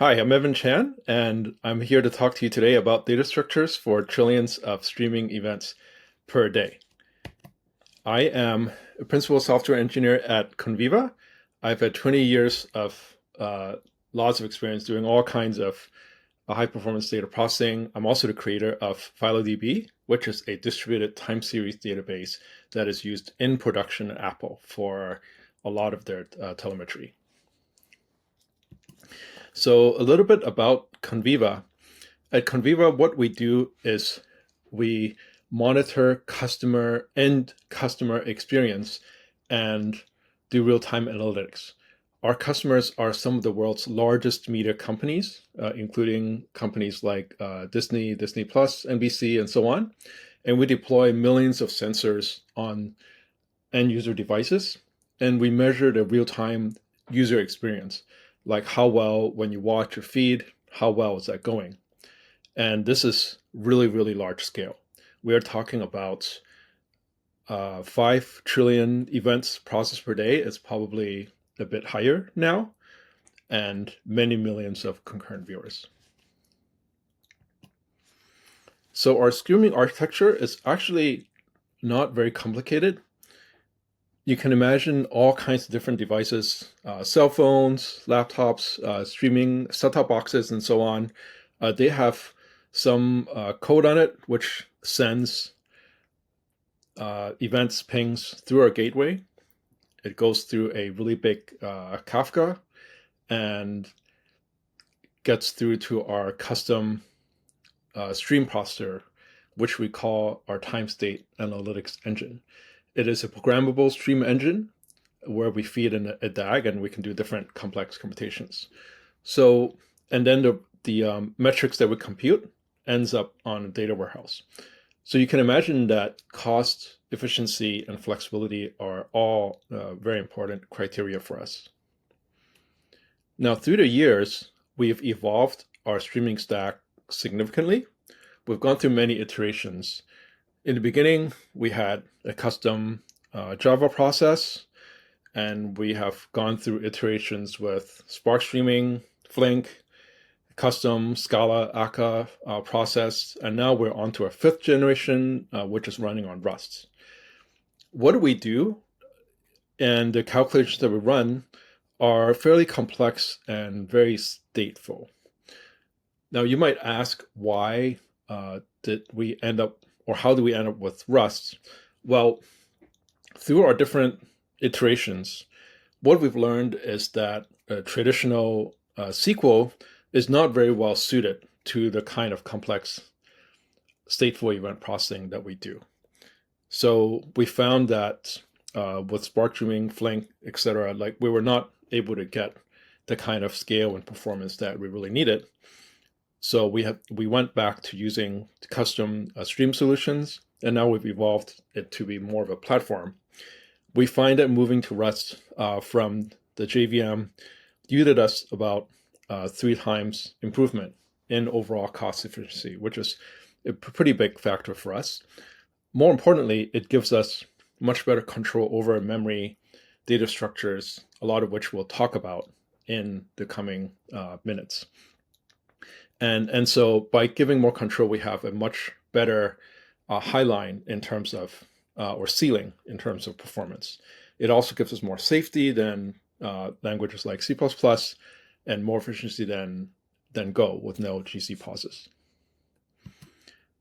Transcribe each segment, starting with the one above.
Hi, I'm Evan Chan, and I'm here to talk to you today about data structures for trillions of streaming events per day. I am a principal software engineer at Conviva. I've had 20 years of lots of experience doing all kinds of high performance data processing. I'm also the creator of PhiloDB, which is a distributed time series database that is used in production at Apple for a lot of their telemetry. So a little bit about Conviva. At Conviva, what we do is we monitor customer experience and do real-time analytics. Our customers are some of the world's largest media companies, including companies like Disney, Disney Plus, NBC, and so on. And we deploy millions of sensors on end user devices, and we measure the real-time user experience, like how well, when you watch your feed, how well is that going? And this is really, really large scale. We are talking about 5 trillion events processed per day. It's probably a bit higher now, and many millions of concurrent viewers. So our streaming architecture is actually not very complicated. You can imagine all kinds of different devices, cell phones, laptops, streaming set-top boxes, and so on. They have some code on it, which sends events pings through our gateway. It goes through a really big Kafka and gets through to our custom stream processor, which we call our time state analytics engine. It is a programmable stream engine where we feed in a DAG and we can do different complex computations. So, and then the metrics that we compute ends up on a data warehouse. So you can imagine that cost, efficiency, and flexibility are all very important criteria for us. Now, through the years, we've evolved our streaming stack significantly. We've gone through many iterations. In the beginning, we had a custom Java process, and we have gone through iterations with Spark Streaming, Flink, custom Scala Akka process, and now we're on to our 5th generation, which is running on Rust. What do we do? And the calculations that we run are fairly complex and very stateful. Now, you might ask, why did we end up, or how do we end up with Rust? Well, through our different iterations, what we've learned is that a traditional SQL is not very well suited to the kind of complex stateful event processing that we do. So we found that with Spark Streaming, Flink, etc., like we were not able to get the kind of scale and performance that we really needed. So we went back to using custom stream solutions, and now we've evolved it to be more of a platform. We find that moving to Rust from the JVM yielded us about 3 times improvement in overall cost efficiency, which is a pretty big factor for us. More importantly, it gives us much better control over memory, data structures, a lot of which we'll talk about in the coming minutes. And so by giving more control, we have a much better high line in terms of, or ceiling in terms of performance. It also gives us more safety than languages like C++, and more efficiency than Go with no GC pauses.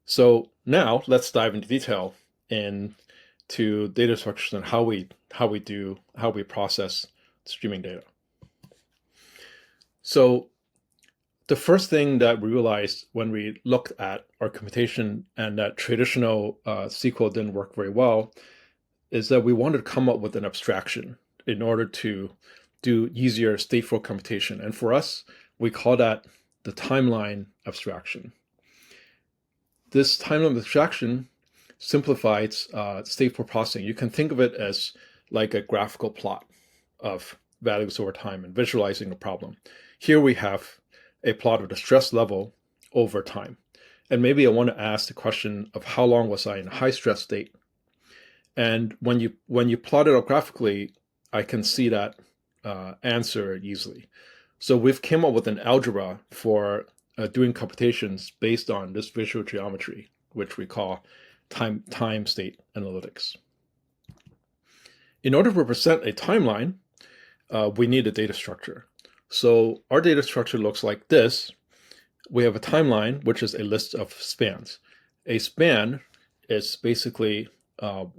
So now let's dive into detail into data structures and how we process streaming data. So the first thing that we realized when we looked at our computation and that traditional SQL didn't work very well is that we wanted to come up with an abstraction in order to do easier stateful computation. And for us, we call that the timeline abstraction. This timeline abstraction simplifies stateful processing. You can think of it as like a graphical plot of values over time and visualizing a problem. Here we have a plot of the stress level over time. And maybe I want to ask the question of how long was I in a high stress state? And when you plot it out graphically, I can see that answer easily. So we've came up with an algebra for doing computations based on this visual geometry, which we call time state analytics. In order to represent a timeline, we need a data structure. So our data structure looks like this. We have a timeline, which is a list of spans. A span is basically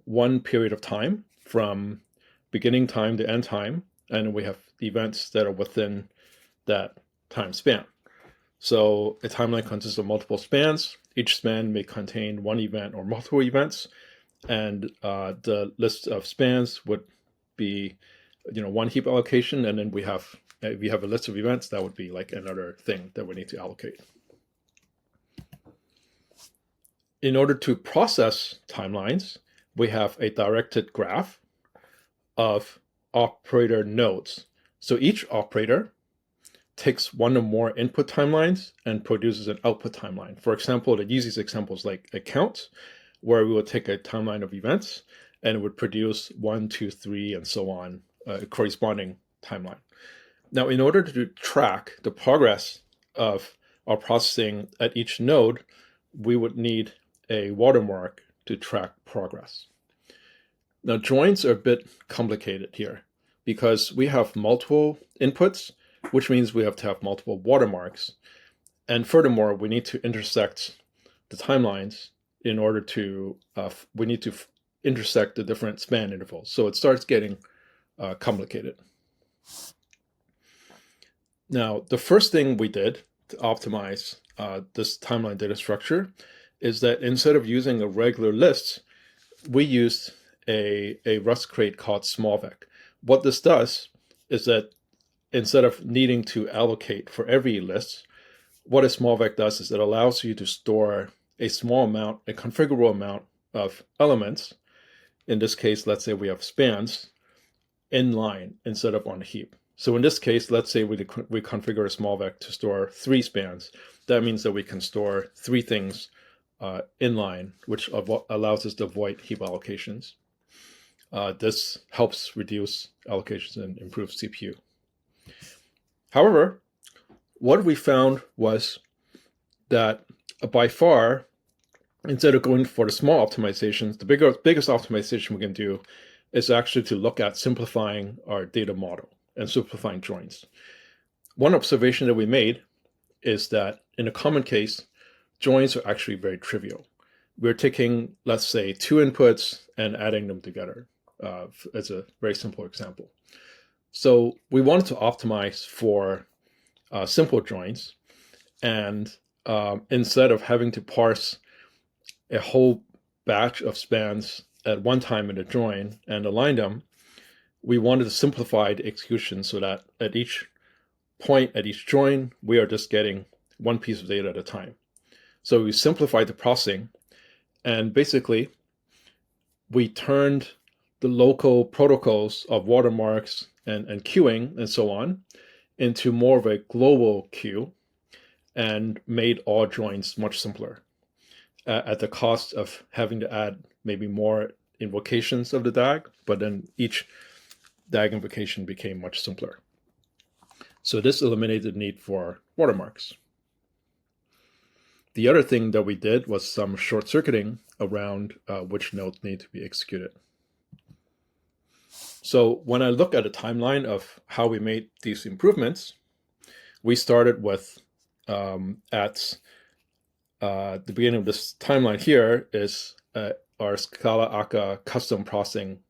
one period of time from beginning time to end time, and we have events that are within that time span. So a timeline consists of multiple spans. Each span may contain one event or multiple events, and the list of spans would be, one heap allocation, and then if you have a list of events, that would be like another thing that we need to allocate. In order to process timelines, we have a directed graph of operator nodes. So each operator takes one or more input timelines and produces an output timeline. For example, the easiest example is like a count, where we would take a timeline of events and it would produce 1, 2, 3, and so on, a corresponding timeline. Now, in order to track the progress of our processing at each node, we would need a watermark to track progress. Now, joins are a bit complicated here because we have multiple inputs, which means we have to have multiple watermarks. And furthermore, we need to intersect the timelines in order to, we need to intersect the different span intervals. So it starts getting complicated. Now, the first thing we did to optimize this timeline data structure is that instead of using a regular list, we used a Rust crate called smallvec. What this does is that instead of needing to allocate for every list, what a smallvec does is it allows you to store a small amount, a configurable amount of elements. In this case, let's say we have spans in line instead of on a heap. So in this case, let's say we configure a smallvec to store 3 spans. That means that we can store 3 things in line, which allows us to avoid heap allocations. This helps reduce allocations and improve CPU. However, what we found was that by far, instead of going for the small optimizations, the biggest optimization we can do is actually to look at simplifying our data model and simplifying joins. One observation that we made is that in a common case, joins are actually very trivial. We're taking, let's say, 2 inputs and adding them together as a very simple example. So we wanted to optimize for simple joins, and instead of having to parse a whole batch of spans at one time in a join and align them, we wanted to simplify the execution so that at each point, at each join, we are just getting one piece of data at a time. So we simplified the processing, and basically we turned the local protocols of watermarks and queuing and so on into more of a global queue and made all joins much simpler at the cost of having to add maybe more invocations of the DAG, but then each DAG invocation became much simpler. So this eliminated the need for watermarks. The other thing that we did was some short circuiting around which nodes need to be executed. So when I look at a timeline of how we made these improvements, we started with at the beginning of this timeline here is our Scala Akka custom processing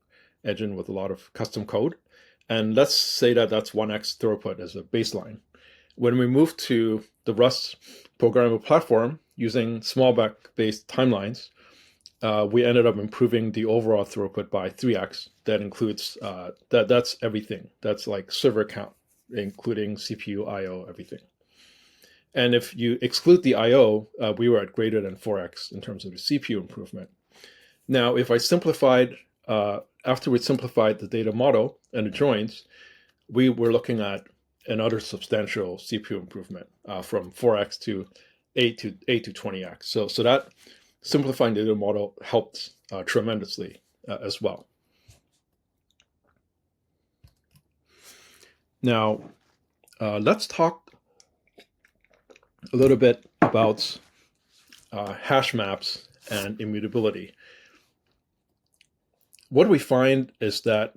engine with a lot of custom code. And let's say that that's 1x throughput as a baseline. When we moved to the Rust programmable platform using smallvec-based timelines, we ended up improving the overall throughput by 3x. That includes, that's everything. That's like server count, including CPU, I/O, everything. And if you exclude the I/O, we were at greater than 4x in terms of the CPU improvement. Now, if I simplified, after we simplified the data model and the joins, we were looking at another substantial CPU improvement from 4x to 8 to 20x. So that simplifying the data model helped tremendously as well. Now, Let's talk a little bit about hash maps and immutability. What we find is that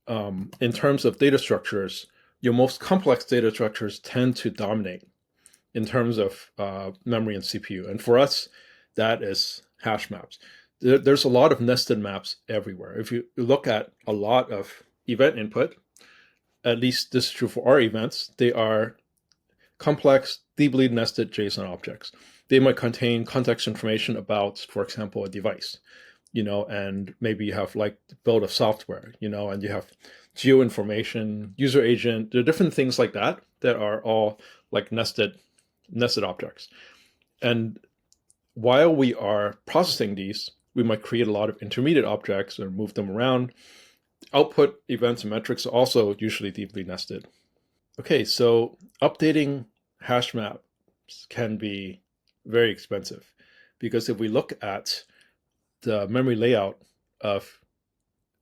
in terms of data structures, your most complex data structures tend to dominate in terms of memory and CPU. And for us, that is hash maps. There's a lot of nested maps everywhere. If you look at a lot of event input, at least this is true for our events, they are complex, deeply nested JSON objects. They might contain context information about, for example, a device, and maybe you have like build of software, and you have geo information, user agent. There are different things like that are all like nested objects. And while we are processing these, we might create a lot of intermediate objects or move them around. Output events and metrics are also usually deeply nested. Okay, so updating hash maps can be very expensive because if we look at the memory layout of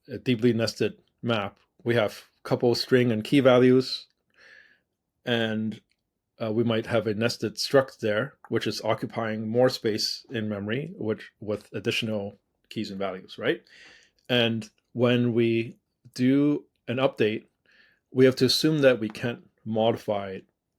a deeply nested map, we have a couple string and key values, and we might have a nested struct there, which is occupying more space in memory, with additional keys and values, right? And when we do an update, we have to assume that we can't modify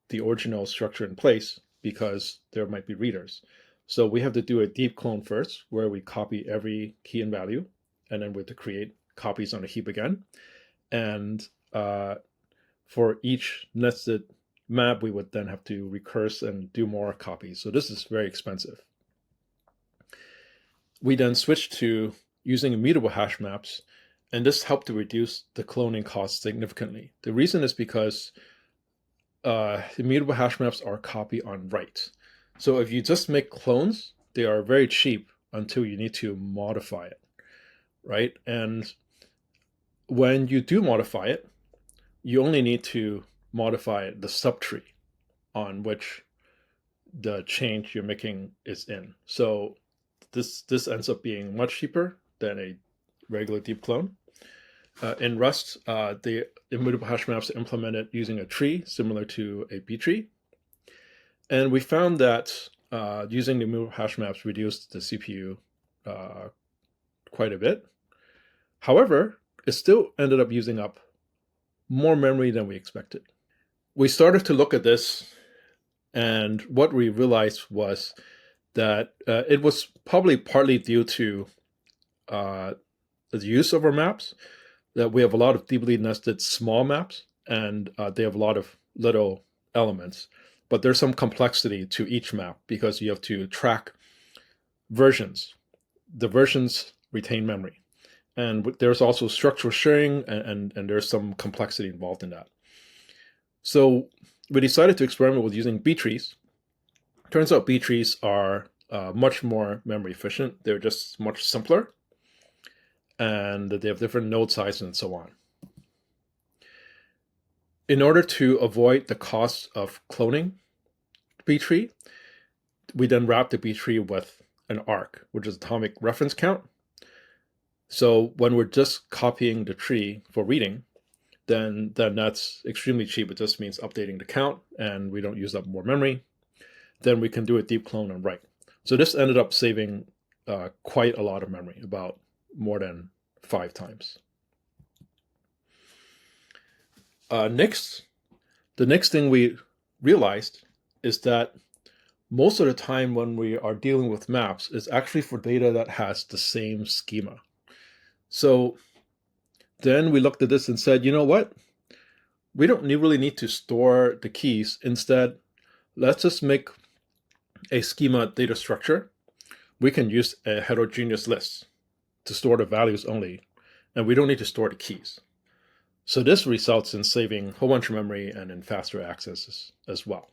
the original structure in place because there might be readers. So we have to do a deep clone first, where we copy every key and value, and then we have to create copies on a heap again. And for each nested map, we would then have to recurse and do more copies. So this is very expensive. We then switched to using immutable hash maps, and this helped to reduce the cloning cost significantly. The reason is because immutable hash maps are copy on write. So if you just make clones, they are very cheap until you need to modify it, right? And when you do modify it, you only need to modify the subtree on which the change you're making is in. So this ends up being much cheaper than a regular deep clone. In Rust, the immutable hash maps are implemented using a tree similar to a B tree. And we found that using the immutable hash maps reduced the CPU quite a bit. However, it still ended up using up more memory than we expected. We started to look at this, and what we realized was that it was probably partly due to the use of our maps, that we have a lot of deeply nested small maps, and they have a lot of little elements. But there's some complexity to each map because you have to track versions. The versions retain memory. And there's also structural sharing, and there's some complexity involved in that. So we decided to experiment with using B trees. Turns out B trees are much more memory efficient. They're just much simpler, and they have different node sizes and so on. In order to avoid the cost of cloning B tree, we then wrap the B tree with an arc, which is atomic reference count. So when we're just copying the tree for reading, then that's extremely cheap. It just means updating the count, and we don't use up more memory. Then we can do a deep clone and write. So this ended up saving quite a lot of memory, about more than 5 times. The next thing we realized is that most of the time when we are dealing with maps is actually for data that has the same schema. So then we looked at this and said, you know what? We don't really need to store the keys. Instead, let's just make a schema data structure. We can use a heterogeneous list to store the values only, and we don't need to store the keys. So this results in saving a whole bunch of memory and in faster access as well.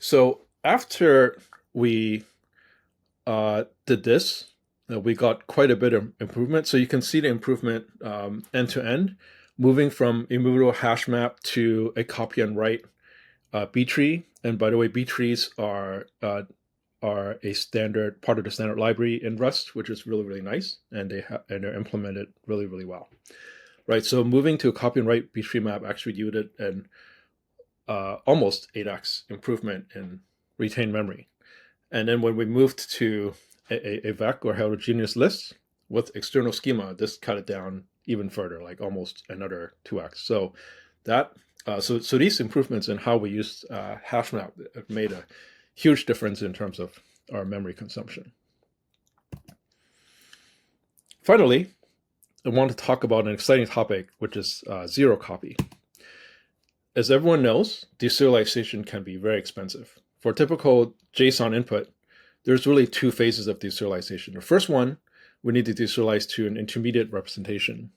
So after we did this, we got quite a bit of improvement. So you can see the improvement end to end, moving from immutable hash map to a copy and write B tree. And by the way, B trees are a standard part of the standard library in Rust, which is really, really nice, and they're implemented really, really well. right? So moving to a copy and write B-tree map actually yielded an almost 8x improvement in retained memory. And then when we moved to a VEC or heterogeneous list with external schema, this cut it down even further, like almost another 2x. So that so these improvements in how we use hash map have made a huge difference in terms of our memory consumption. Finally, I want to talk about an exciting topic, which is zero copy. As everyone knows, deserialization can be very expensive. For typical JSON input, there's really two phases of deserialization. The first one, we need to deserialize to an intermediate representation.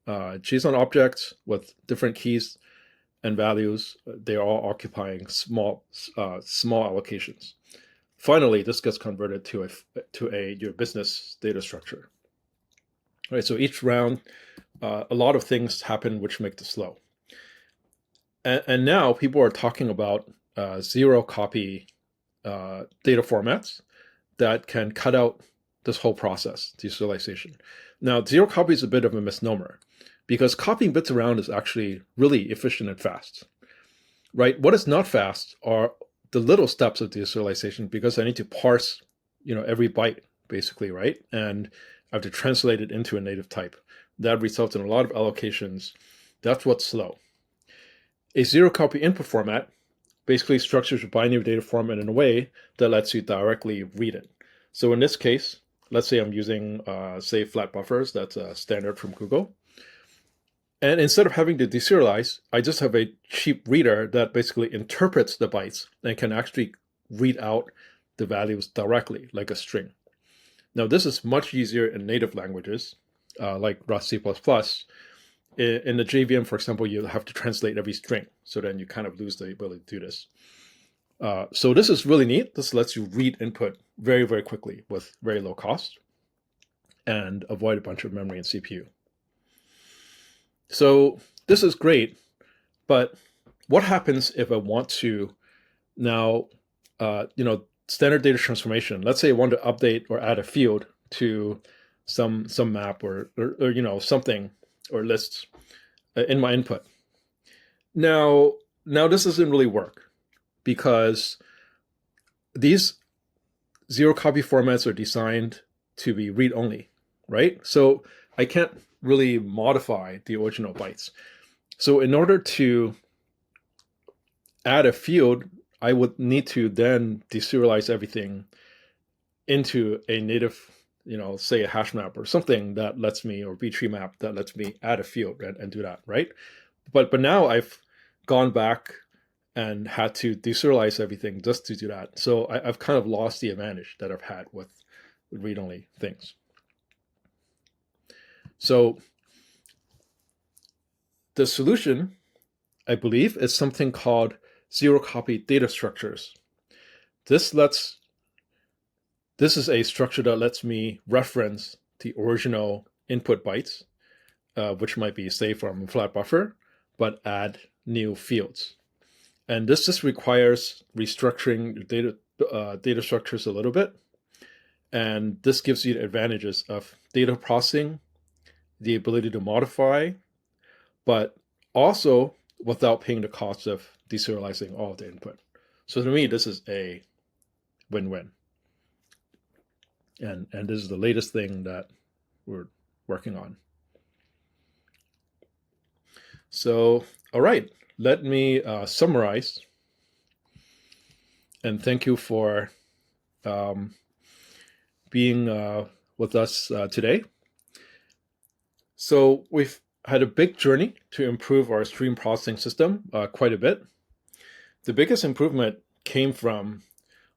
JSON objects with different keys and values, they are all occupying small allocations. Finally, this gets converted to your business data structure. Right, so each round, a lot of things happen which make this slow. And now people are talking about zero copy data formats that can cut out this whole process, deserialization. Now, zero copy is a bit of a misnomer because copying bits around is actually really efficient and fast, right? What is not fast are the little steps of deserialization because I need to parse, every byte basically, right? And I have to translate it into a native type. That results in a lot of allocations. That's what's slow. A zero copy input format basically structures your binary data format in a way that lets you directly read it. So in this case, let's say I'm using, say, flat buffers. That's a standard from Google. And instead of having to deserialize, I just have a cheap reader that basically interprets the bytes and can actually read out the values directly, like a string. Now, this is much easier in native languages, like Rust, C++. In the JVM, for example, you have to translate every string, so then you kind of lose the ability to do this. So this is really neat. This lets you read input very, very quickly with very low cost and avoid a bunch of memory and CPU. So this is great, but what happens if I want to now, standard data transformation? Let's say I want to update or add a field to some map or something or lists in my input. Now this doesn't really work because these zero copy formats are designed to be read only, right? So I can't really modify the original bytes. So in order to add a field, I would need to then deserialize everything into a native, say a hash map or something that lets me, or B-tree map that lets me add a field and do that, right? But now I've gone back and had to deserialize everything just to do that. So I've kind of lost the advantage that I've had with read-only things. So the solution, I believe, is something called zero copy data structures. This is a structure that lets me reference the original input bytes, which might be, say, from a flat buffer, but add new fields. And this just requires restructuring data structures a little bit. And this gives you the advantages of data processing, the ability to modify, but also without paying the cost of deserializing all of the input. So to me, this is a win-win. And this is the latest thing that we're working on. So, all right, let me summarize. And thank you for being with us today. So we've had a big journey to improve our stream processing system quite a bit. The biggest improvement came from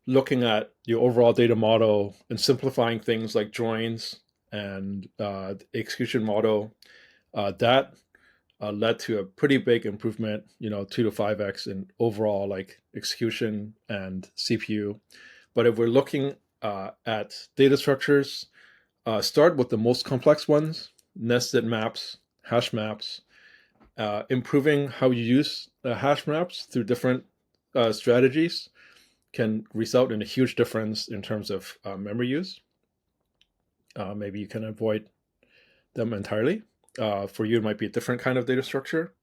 looking at your overall data model and simplifying things like joins and the execution model. That led to a pretty big improvement, 2 to 5x in overall like execution and CPU. But if we're looking at data structures, start with the most complex ones, nested maps, hash maps, improving how you use hash maps through different strategies can result in a huge difference in terms of memory use. Maybe you can avoid them entirely. For you, it might be a different kind of data structure.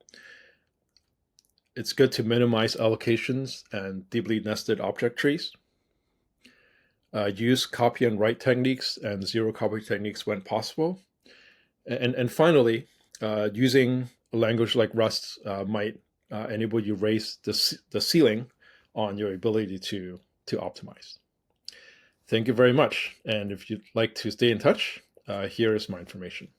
It's good to minimize allocations and deeply nested object trees. Use copy and write techniques and zero copy techniques when possible. And finally, using a language like Rust might enable you raise the ceiling on your ability to optimize. Thank you very much. And if you'd like to stay in touch, here is my information.